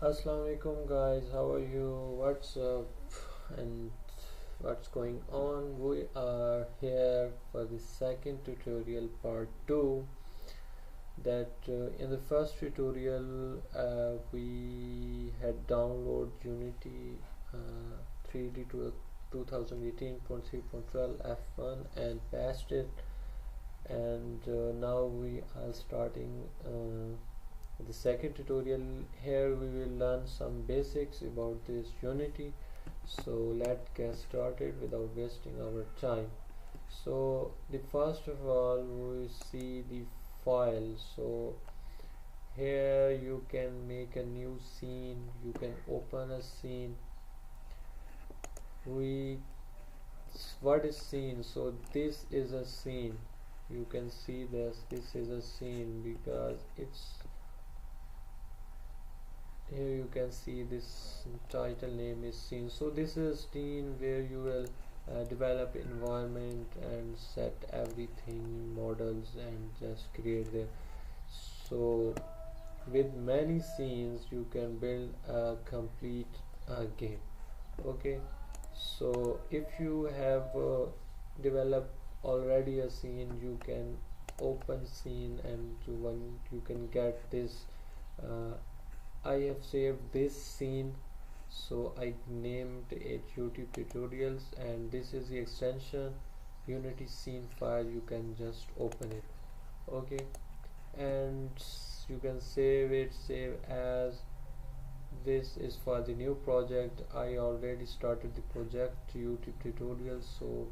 Assalamu alaikum guys, how are you? What's up and what's going on? We are here for the second tutorial part 2. In the first tutorial we had download Unity 3D to 2018.3.12 F1 and passed it, and now we are starting the second tutorial. Here we will learn some basics about this Unity. So let's get started without wasting our time. So the first of all we see the file. So here you can make a new scene, you can open a scene. What is scene? So this is a scene. You can see this is a scene because it's here. You can see this title name is scene. So this is scene where you will develop environment and set everything, models, and just create them. So with many scenes you can build a complete game. Okay, so if you have developed already a scene, you can open scene, and when you can get this I have saved this scene, so I named it YouTube tutorials, and this is the extension Unity scene file. You can just open it. Okay, and you can save it, save as. This is for the new project. I already started the project YouTube tutorials, so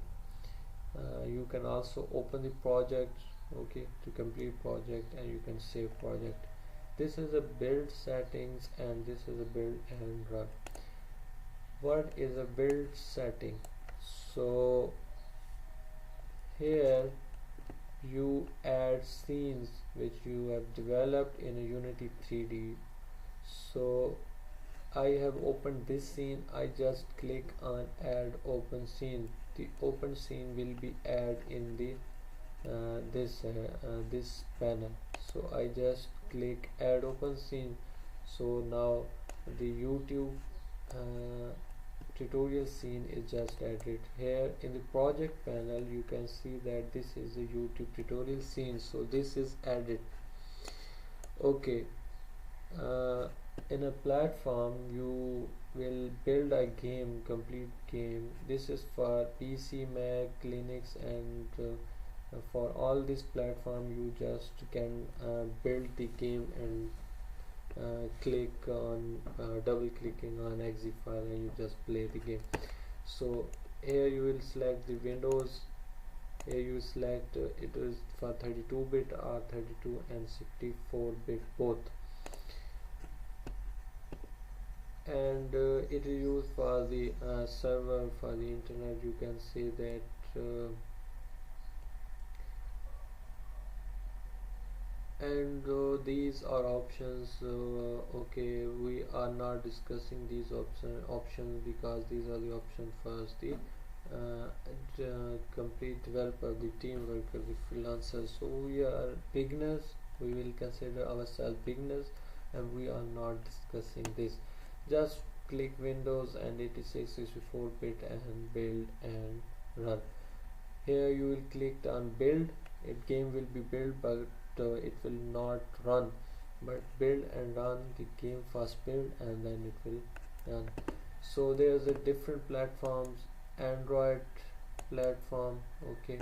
you can also open the project, okay, to complete project, and you can save project. This is a build settings, and this is a build and run. What is a build setting? So here you add scenes which you have developed in a Unity 3D. So I have opened this scene. I just click on add open scene. The open scene will be added in the this panel. So I just click add open scene. So now the YouTube tutorial scene is just added here in the project panel. You can see that this is a YouTube tutorial scene, so this is added. Okay, in a platform you will build a game, complete game. This is for PC, Mac, Linux, and for all this platform you just can build the game and click on double clicking on exe file, and you just play the game. So here you will select the Windows. Here you select it is for 32-bit or 32 and 64-bit both, and it is used for the server, for the internet. You can say that and these are options. Okay, we are not discussing these options because these are the options for the complete developer, the team worker, the freelancer. So we are beginners, we will consider ourselves beginners, and we are not discussing this. Just click Windows and 86 64-bit and build and run. Here you will click on build. It game will be built, but it will not run. But build and run, the game first build and then it will run. So there's a different platforms. Android platform, okay,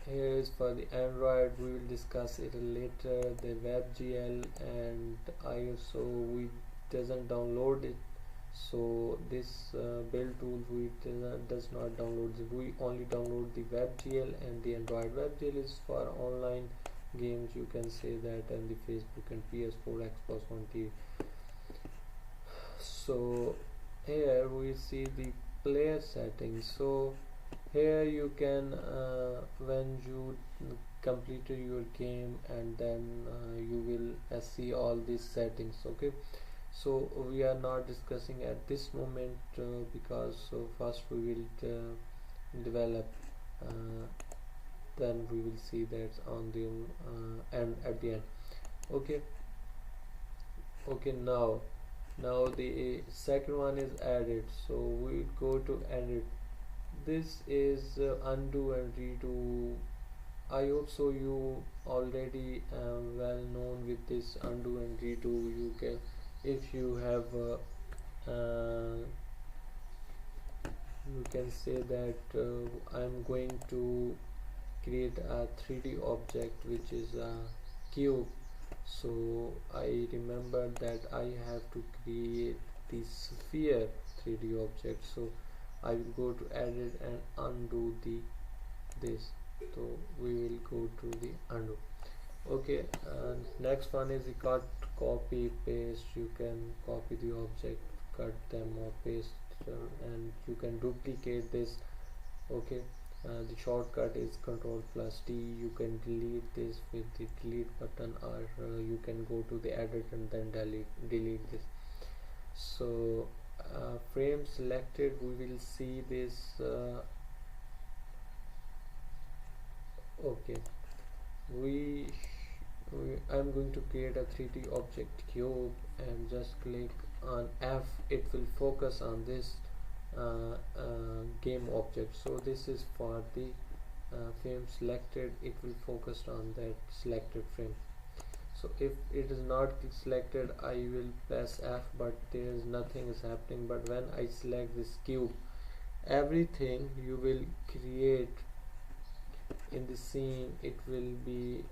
here is for the Android. We will discuss it later. The WebGL and ISO, we doesn't download it. So this build tool we does not download it. We only download the WebGL and the Android. WebGL is for online games, you can say that, and the Facebook and PS4, Xbox One TV. So here we see the player settings. So here you can when you completed your game, and then you will see all these settings. Okay, so we are not discussing at this moment because first we will develop, then we will see that on the end, at the end. Okay, Okay, now the second one is edit, so we go to edit. This is undo and redo. I hope so you already well known with this undo and redo. You can, if you have you can say that I'm going to create a 3D object which is a cube. So I remember that I have to create the sphere 3D object. So I will go to edit and undo this. So we will go to the undo. Okay, and next one is the cut, copy, paste. You can copy the object, cut them or paste, and you can duplicate this. Okay, the shortcut is Control plus D. You can delete this with the delete button, or you can go to the edit and then delete this. So frame selected, we will see this. Okay, we I'm going to create a 3D object cube and just click on F. It will focus on this game object. So this is for the frame selected. It will focus on that selected frame. So if it is not selected, I will press F, but there is nothing is happening. But when I select this cube, everything you will create in the scene, it will be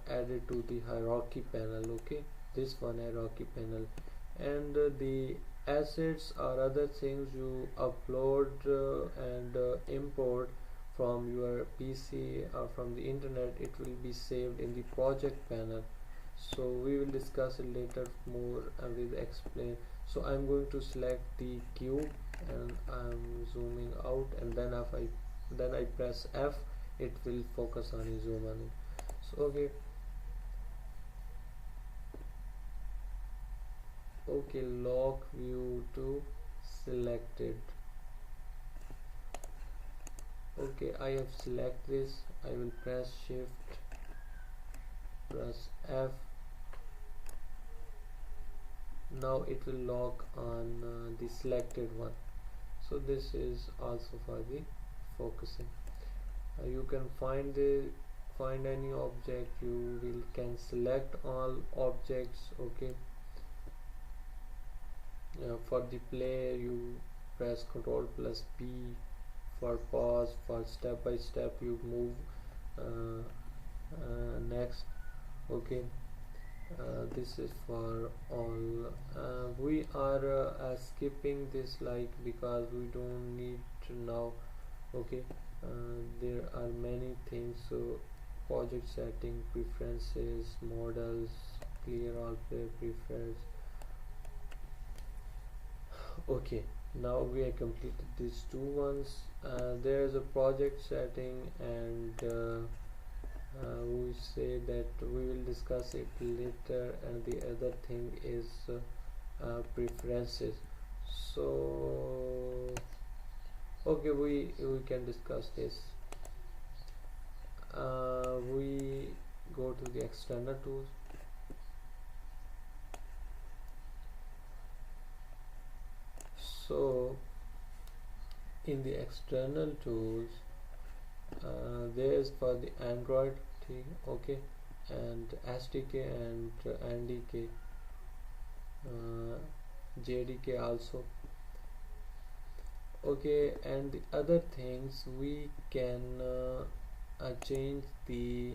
added to the hierarchy panel. Okay, this one hierarchy panel, and the assets or other things you upload and import from your PC or from the internet, it will be saved in the project panel. So we will discuss it later more and we will explain. So I'm going to select the cube and I'm zooming out, and then if I press F, it will focus on the zoom on it. So okay, lock view to selected. Okay, I have select this. I will press shift, press F. Now it will lock on the selected one. So this is also for the focusing. You can find any object. You will can select all objects. Okay, for the play you press Ctrl plus P. For pause, for step by step you move next. Okay, this is for all. We are skipping this because we don't need to now. Okay, there are many things. So project setting, preferences, models, clear all player preference. Okay, now we have completed these two ones. There is a project setting, and we say that we will discuss it later, and the other thing is preferences. So okay, we can discuss this. We go to the external tools. So in the external tools, there is for the Android thing. Okay, and SDK and NDK, JDK also. Okay, and the other things we can change the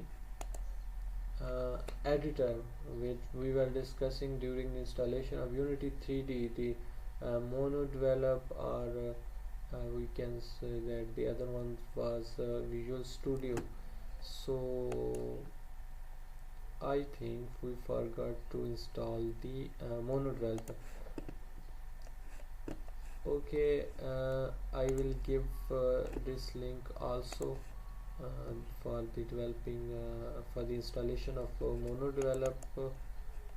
editor, which we were discussing during the installation of Unity 3D, the mono develop, or we can say that the other one was Visual Studio. So I think we forgot to install the mono developer. Okay, I will give this link also for the developing for the installation of mono develop.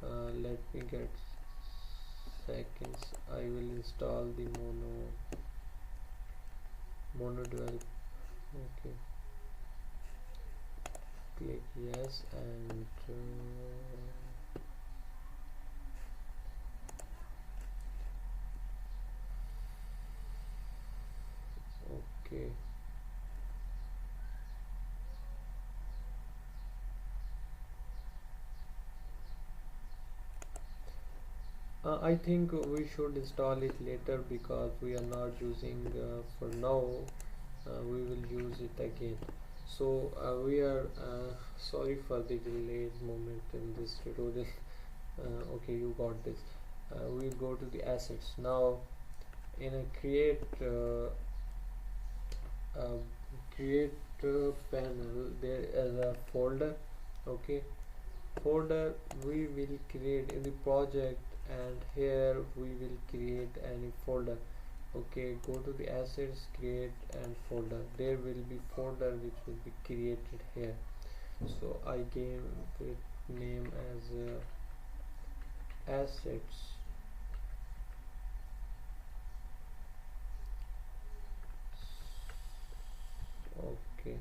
Let me get seconds. I will install the mono develop. Okay, click yes, and I think we should install it later because we are not using for now. We will use it again. So we are sorry for the delayed moment in this tutorial. Okay, you got this. We'll go to the assets now. In a uh, create panel, there is a folder. Okay, folder we will create in the project, and here we will create any folder. Okay, go to the assets, create and folder. There will be folder which will be created here. So I gave it name as assets. Okay,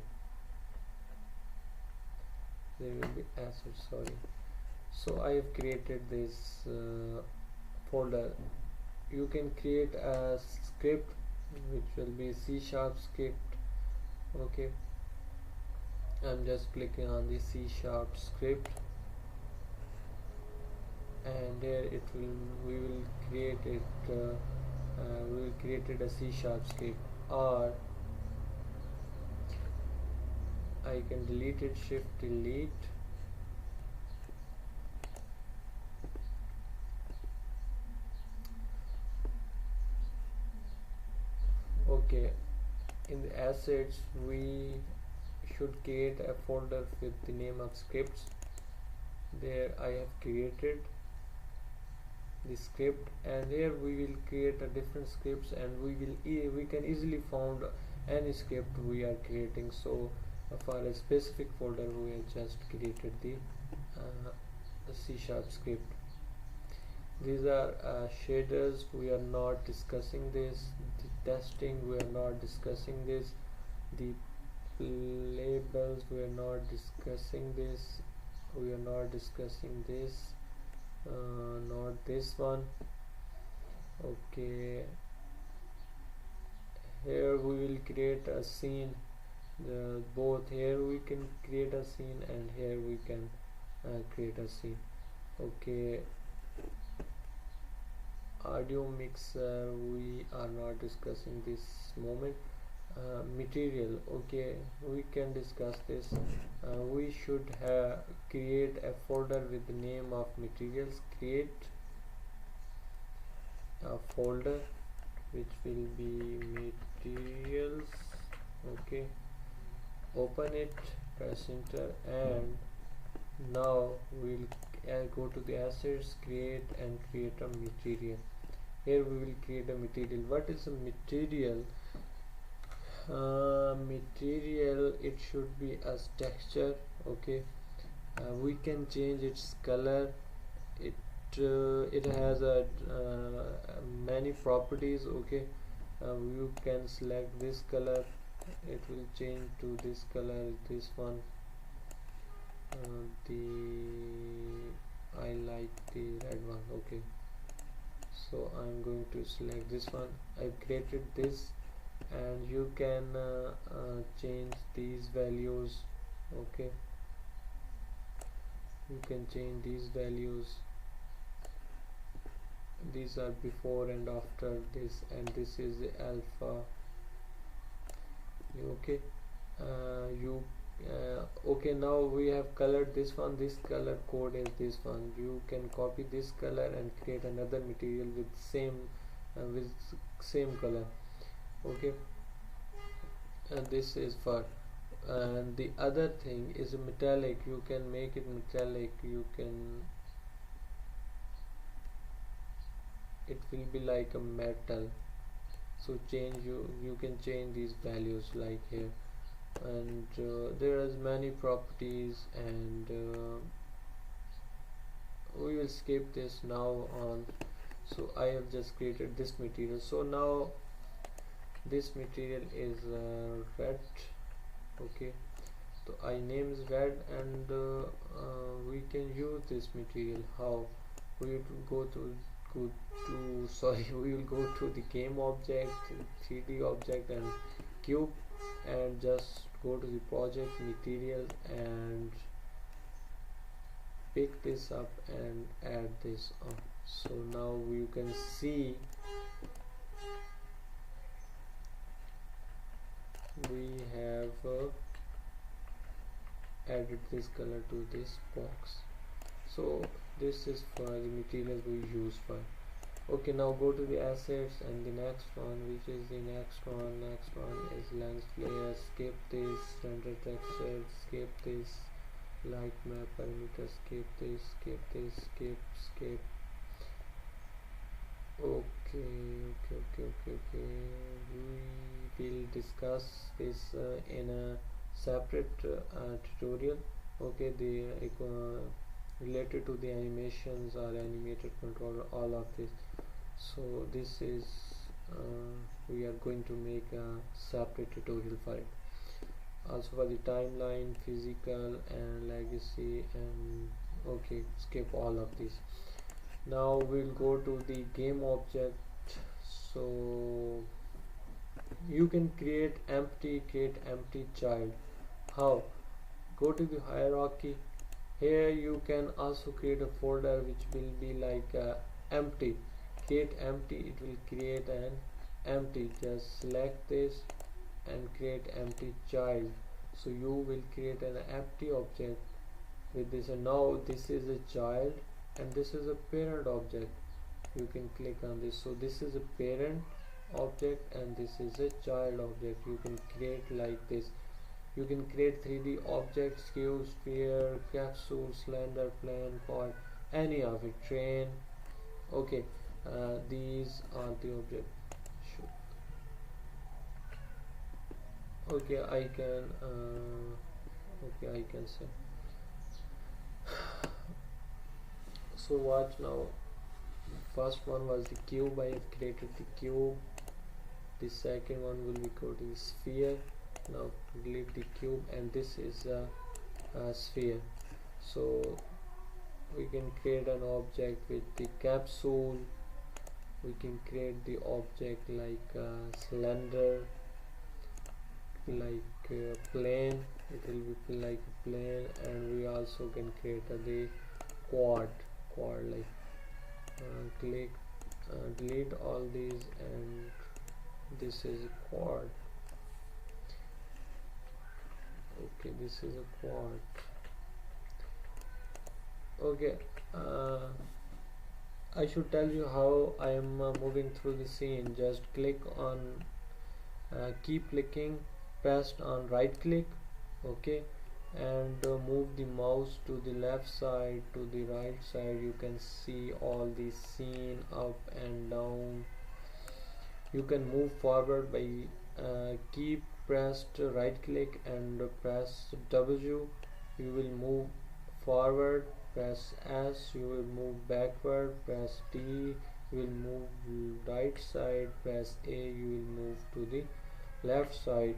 there will be assets, sorry. So I have created this folder. You can create a script which will be C# script. Okay, I'm just clicking on the C# script, and there it will we will create it we will create it a C# script, or I can delete it, shift delete. Okay, in the assets we should create a folder with the name of scripts. There I have created the script, and here we will create a different scripts, and we can easily found any script we are creating. So for a specific folder we have just created the C# script. These are shaders, we are not discussing this. The testing, we are not discussing this. The labels, we are not discussing this. We are not discussing this, not this one. Okay, here we will create a scene. Both here we can create a scene, and here we can create a scene. Okay, audio mixer we are not discussing this moment. Material, okay, we can discuss this. We should create a folder with the name of materials. Create a folder which will be materials. Okay, open it, press enter, and now we'll go to the assets, create, and create a material. Here we will create a material. What is a material? Material, it should be as texture. Okay, we can change its color. It has a many properties. Okay, you can select this color, it will change to this color. This one, the I like the red one. Okay, so I'm going to select this one. I've created this, and you can change these values. Okay, you can change these values. These are before and after this, and this is the alpha. Okay, you okay, now we have colored this one. This color code is this one. You can copy this color and create another material with same color. Okay, and this is for, and the other thing is metallic. You can make it metallic. You can, it will be like a metal. So change, you can change these values like here, and there is many properties, and we will skip this now on. So I have just created this material. So now this material is red. Okay, so I name is red, and we can use this material. How? We will go to sorry, we will go to the game object, 3D object, and cube, and just go to the project, material, and pick this up and add this on. So now you can see we have added this color to this box. So this is for the materials we use for. Okay, now go to the assets and the next one, which is the next one is lens flare. Skip this render texture, skip this light map parameter, skip this, skip. Okay. We will discuss this in a separate tutorial. Okay, the related to the animations or animated controller, all of this. So this is we are going to make a separate tutorial for it. Also for the timeline, physical and legacy, and okay, skip all of this. Now we'll go to the game object. So you can create empty child. How? Go to the hierarchy. Here you can also create a folder which will be like empty. Create empty, it will create an empty. Just select this and create empty child. So you will create an empty object with this, and now this is a child and this is a parent object. You can click on this. So this is a parent object and this is a child object. You can create like this. You can create 3D objects, cube, sphere, capsule, cylinder, plane, pod, any of it, train. Okay, these are the objects. Okay, I can say. So watch now. First one was the cube. I have created the cube. The second one will be called the sphere. Now delete the cube, and this is a sphere. So we can create an object with the capsule. We can create the object like cylinder, like plane. It will be like a plane, and we also can create the quad like click delete all these, and this is a quad. Okay, this is a quad. Okay, I should tell you how I am moving through the scene. Just click on keep clicking, pressed on right click. Okay, and move the mouse to the left side, to the right side. You can see all the scene up and down. You can move forward by keep pressed right click and press W. You will move forward. Press S. You will move backward. Press D. You will move right side. Press A. You will move to the left side.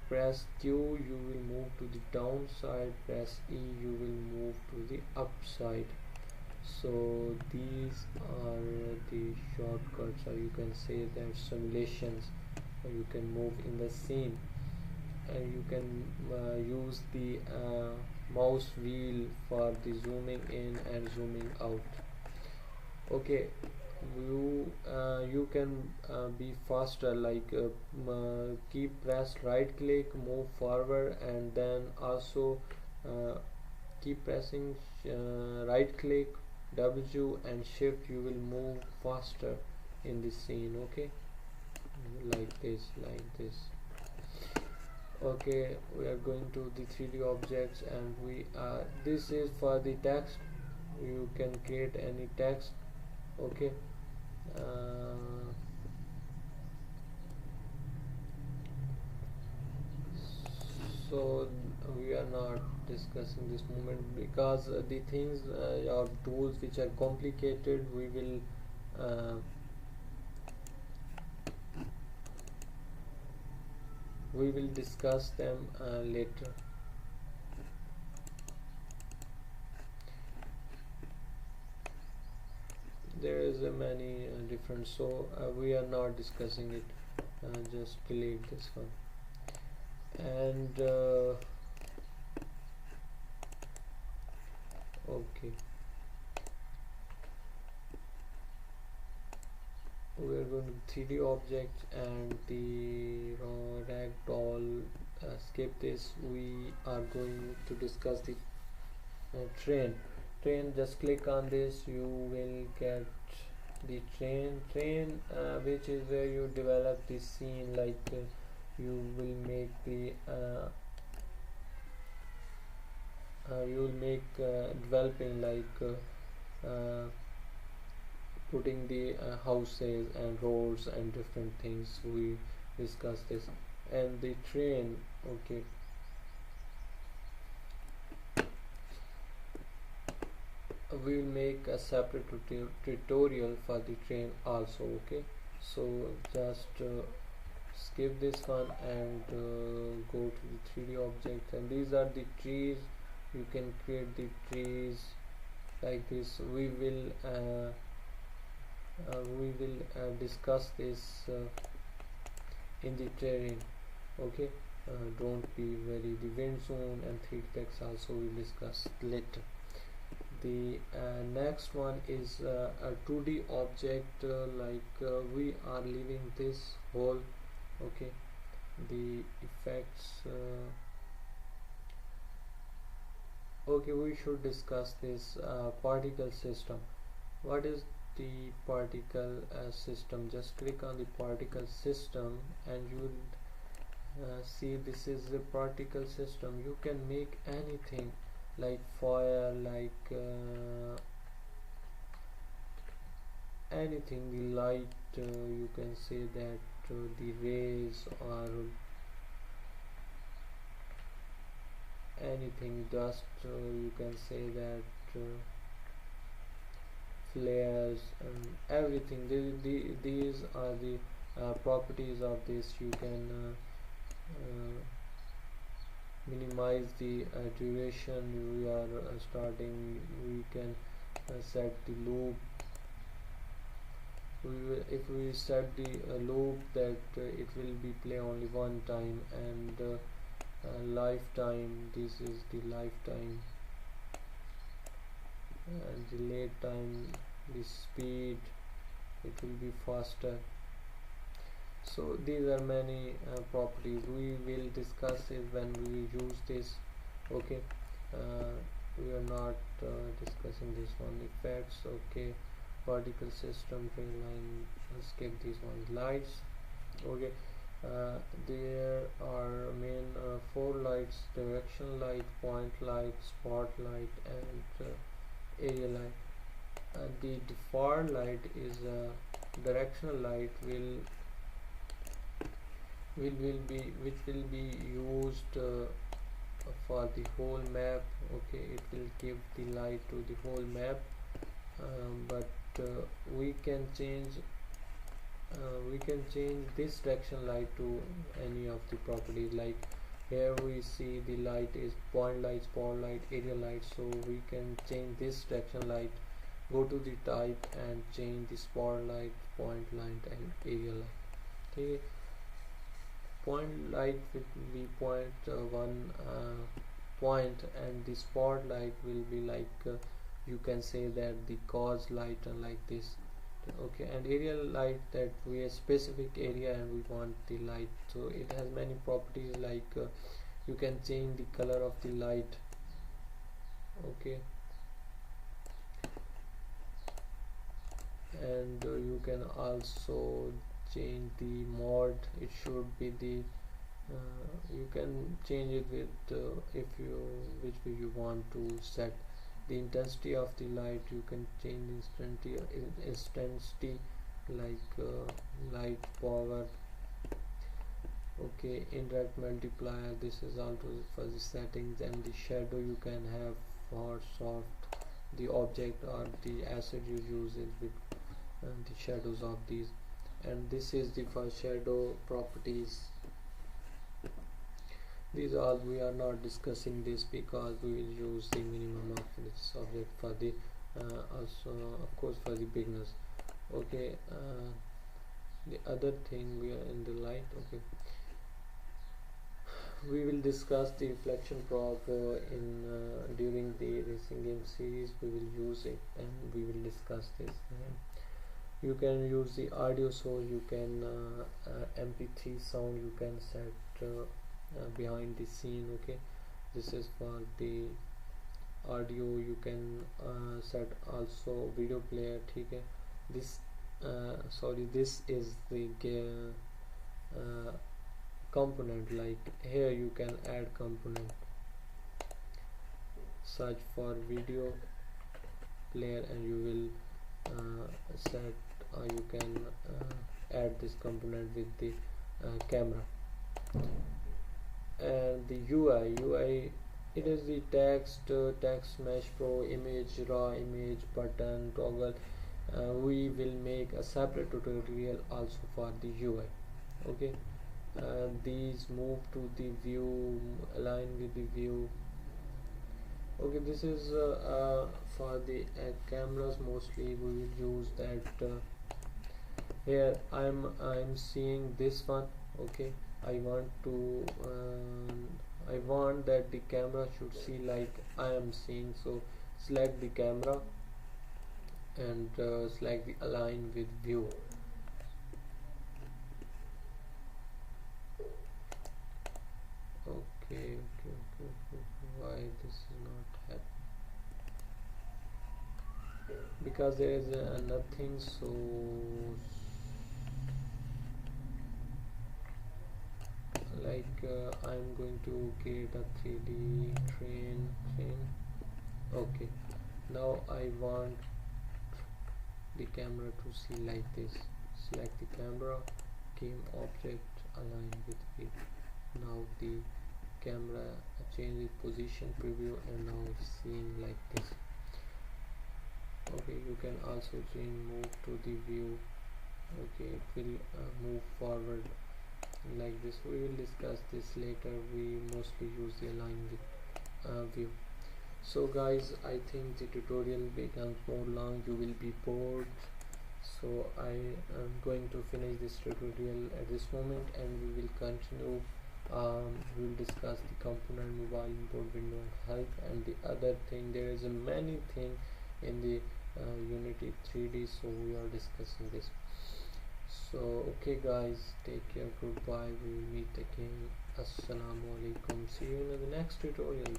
Press Q, you will move to the down side. Press E, you will move to the up side. So these are the shortcuts, or you can say that simulations. You can move in the scene, and you can use the mouse wheel for the zooming in and zooming out. Okay, you can be faster, like keep press right click, move forward, and then also keep pressing right click, W and shift. You will move faster in the scene. Okay, like this. Okay, we are going to the 3D objects, and this is for the text. You can create any text. Okay, so we are not discussing this moment because the things or tools which are complicated, we will discuss them later. There is a many different, so we are not discussing it. Just delete this one. And Okay, we are going to 3D objects and the ragdoll. Skip this. We are going to discuss the train. Just click on this, you will get the train, which is where you develop the scene, like you will make the you will make developing, like putting the houses and roads and different things. We discuss this. And the train, okay, we will make a separate tutorial for the train also. Okay, so just skip this one and go to the 3D objects, and these are the trees. You can create the trees like this. We will discuss this in the terrain. Okay, don't be very the wind zone and 3D text also we'll discuss later. The next one is a 2D object, we are leaving this whole. Okay, the effects, okay, we should discuss this particle system. What is the particle system? Just click on the particle system and you will see this is the particle system. You can make anything like fire, like anything, the light, you can say that the rays, or anything, dust, you can say that flares and everything. These are the properties of this. You can minimize the duration we are starting. We can set the loop. If we set the loop, that it will be play only one time, and lifetime, this is the lifetime, and delay time, the speed, it will be faster. So these are many properties. We will discuss it when we use this. Okay, we are not discussing this one. Effects, okay, particle system, train line, skip these ones. Lights, okay, there are main 4 lights: direction light, point light, spotlight, and area light. The far light is a directional light, which will be used for the whole map. Okay, it will give the light to the whole map, but we can change this direction light to any of the properties. Like here we see the light is point light, spotlight, area light, so we can change this direction light. Go to the type and change the spotlight, point light, and area light. Okay, point light will be one point, and the spotlight will be like you can say that the cause light, like this. Okay, and area light, that we a specific area and we want the light, so it has many properties, like you can change the color of the light. Okay, and you can also change the mode. It should be the you can change it with if you which way you want to set the intensity of the light. You can change intensity, like light power. Okay, indirect multiplier, this is also for the settings. And the shadow, you can have for soft the object or the asset you use it with the shadows of these. And this is the for shadow properties. These all we are not discussing this because we will use the minimum of this object for the also of course for the beginners. Okay, the other thing, we are in the light. Okay, we will discuss the reflection prop in during the racing game series. We will use it and we will discuss this. You can use the audio source, you can mp3 sound you can set behind the scene. Okay, this is for the audio. You can set also video player. Okay, this this is the component. Like here you can add component, search for video player and you will set you can add this component with the camera. And the UI, it is the text mesh pro, image, raw image, button, toggle. We will make a separate tutorial also for the UI. Okay, these move to the view, align with the view. Okay, this is for the cameras. Mostly we will use that. Here I'm seeing this one. Okay, I want to I want that the camera should see like I am seeing. So select the camera and select the align with view. Okay, why this is not happening? Because there is nothing. So like I'm going to create a 3D train. Okay, now I want the camera to see like this. Select the camera, game object, align with it. Now the camera change the position, preview, and now it's seeing like this. Okay, you can also change move to the view. Okay, it will move forward like this. We will discuss this later. We mostly use the align with view. So guys, I think the tutorial becomes more long, you will be bored, so I am going to finish this tutorial at this moment and we will continue. We will discuss the component, mobile input window and help, and the other thing, there is a many thing in the Unity 3D, so we are discussing this. So okay guys, take care, goodbye, we will meet again. Assalamu alaikum, see you in the next tutorial.